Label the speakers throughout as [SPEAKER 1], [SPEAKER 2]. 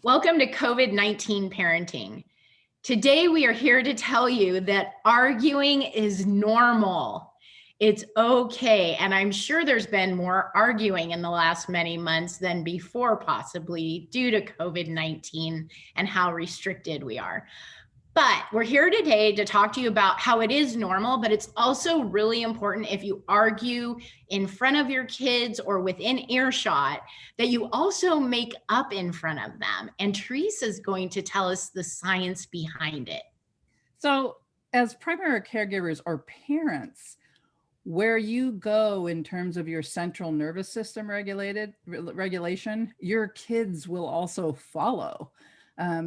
[SPEAKER 1] Welcome to COVID-19 parenting. Today, we are here to tell you that arguing is normal. It's okay. And I'm sure there's been more arguing in the last many months than before, possibly due to COVID-19 and how restricted we are. But we're here today to talk to you about how it is normal, but it's also really important if you argue in front of your kids or within earshot that you also make up in front of them. And Teresa is going to tell us the science behind it.
[SPEAKER 2] So, as primary caregivers or parents, where you go in terms of your central nervous system regulation, your kids will also follow.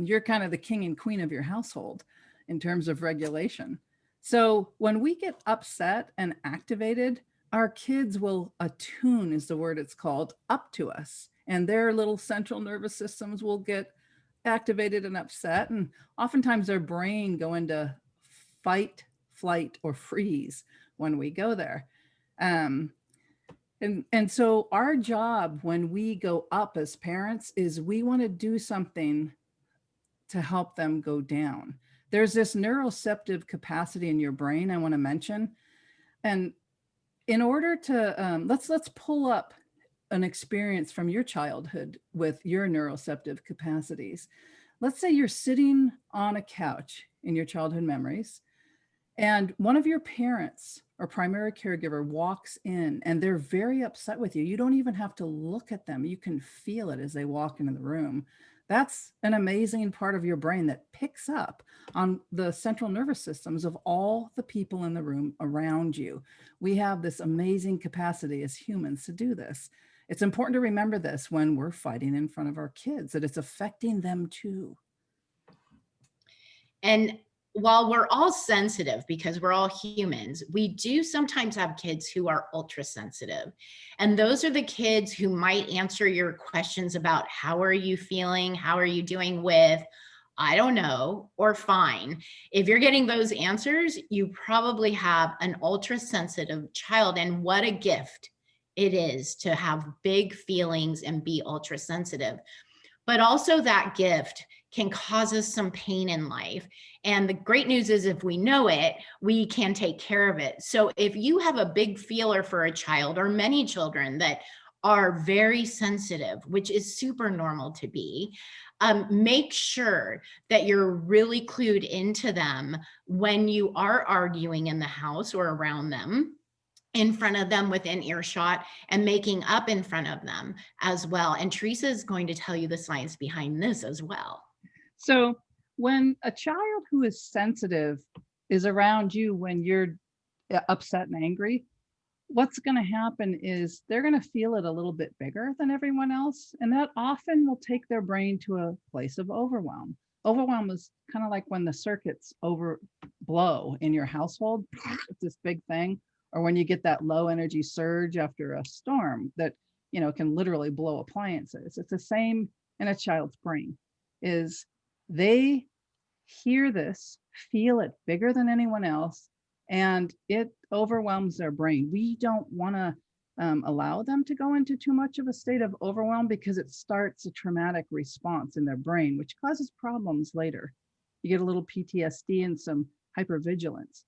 [SPEAKER 2] You're kind of the king and queen of your household in terms of regulation. So when we get upset and activated, our kids will attune, is the word it's called, up to us. And their little central nervous systems will get activated and upset. And oftentimes their brain go into fight, flight, or freeze when we go there. And so our job when we go up as parents is we want to do something to help them go down. There's this neuroceptive capacity in your brain I want to mention. And in order to, let's pull up an experience from your childhood with your neuroceptive capacities. Let's say you're sitting on a couch in your childhood memories, and one of your parents or primary caregiver walks in and they're very upset with you. You don't even have to look at them. You can feel it as they walk into the room. That's an amazing part of your brain that picks up on the central nervous systems of all the people in the room around you. We have this amazing capacity as humans to do this. It's important to remember this when we're fighting in front of our kids, that it's affecting them too.
[SPEAKER 1] And while we're all sensitive because we're all humans, we do sometimes have kids who are ultra sensitive. And those are the kids who might answer your questions about how are you feeling? How are you doing with, I don't know, or fine. If you're getting those answers, you probably have an ultra sensitive child. And what a gift it is to have big feelings and be ultra sensitive. But also that gift can cause us some pain in life. And the great news is if we know it, we can take care of it. So if you have a big feeler for a child or many children that are very sensitive, which is super normal to be, make sure that you're really clued into them when you are arguing in the house or around them, in front of them, within earshot, and making up in front of them as well. And Teresa is going to tell you the science behind this as well.
[SPEAKER 2] So when a child who is sensitive is around you when you're upset and angry, what's going to happen is they're going to feel it a little bit bigger than everyone else. And that often will take their brain to a place of overwhelm. Overwhelm is kind of like when the circuits overblow in your household. It's this big thing. Or when you get that low energy surge after a storm that, can literally blow appliances. It's the same in a child's brain, is they hear this, feel it bigger than anyone else, and it overwhelms their brain. We don't want to allow them to go into too much of a state of overwhelm because it starts a traumatic response in their brain, which causes problems later. You get a little PTSD and some hypervigilance.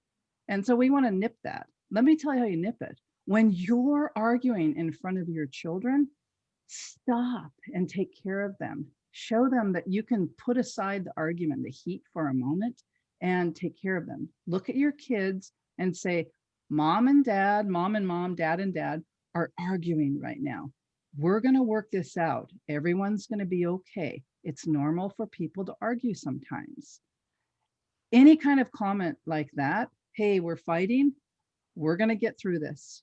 [SPEAKER 2] And so we want to nip that. Let me tell you how you nip it. When you're arguing in front of your children, stop and take care of them. Show them that you can put aside the argument, the heat for a moment, and take care of them. Look at your kids and say, mom and mom, dad and dad are arguing right now. We're going to work this out. Everyone's going to be okay. It's normal for people to argue sometimes. Any kind of comment like that, hey, we're fighting, we're going to get through this.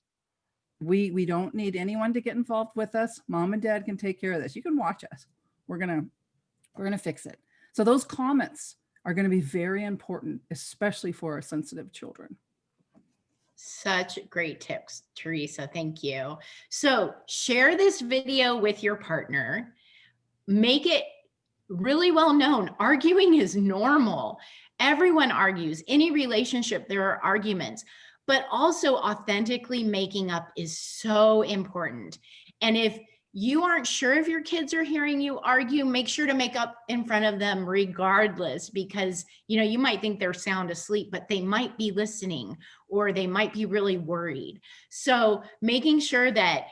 [SPEAKER 2] We don't need anyone to get involved with us. Mom and dad can take care of this. You can watch us. We're going to fix it. So those comments are going to be very important, especially for our sensitive children.
[SPEAKER 1] Such great tips, Teresa. Thank you. So share this video with your partner. Make it really well known. Arguing is normal. Everyone argues. Any relationship, there are arguments. But also authentically making up is so important. And if you aren't sure if your kids are hearing you argue, make sure to make up in front of them regardless, because you might think they're sound asleep, but they might be listening, or they might be really worried. So making sure that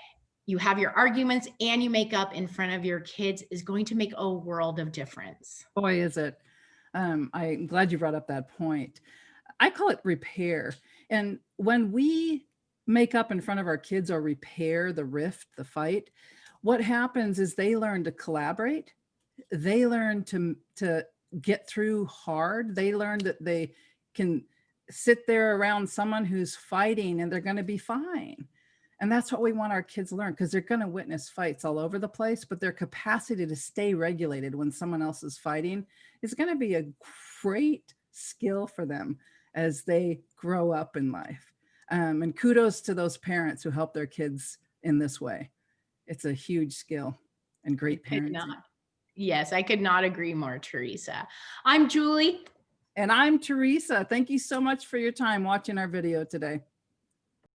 [SPEAKER 1] you have your arguments and you make up in front of your kids is going to make a world of difference.
[SPEAKER 2] Boy, is it. I'm glad you brought up that point. I call it repair. And when we make up in front of our kids or repair the rift, the fight, what happens is they learn to collaborate. They learn to get through hard. They learn that they can sit there around someone who's fighting and they're going to be fine. And that's what we want our kids to learn, because they're going to witness fights all over the place, but their capacity to stay regulated when someone else is fighting is going to be a great skill for them as they grow up in life. And kudos to those parents who help their kids in this way. It's a huge skill and great parenting.
[SPEAKER 1] Yes, I could not agree more, Teresa. I'm Julie.
[SPEAKER 2] And I'm Teresa. Thank you so much for your time watching our video today.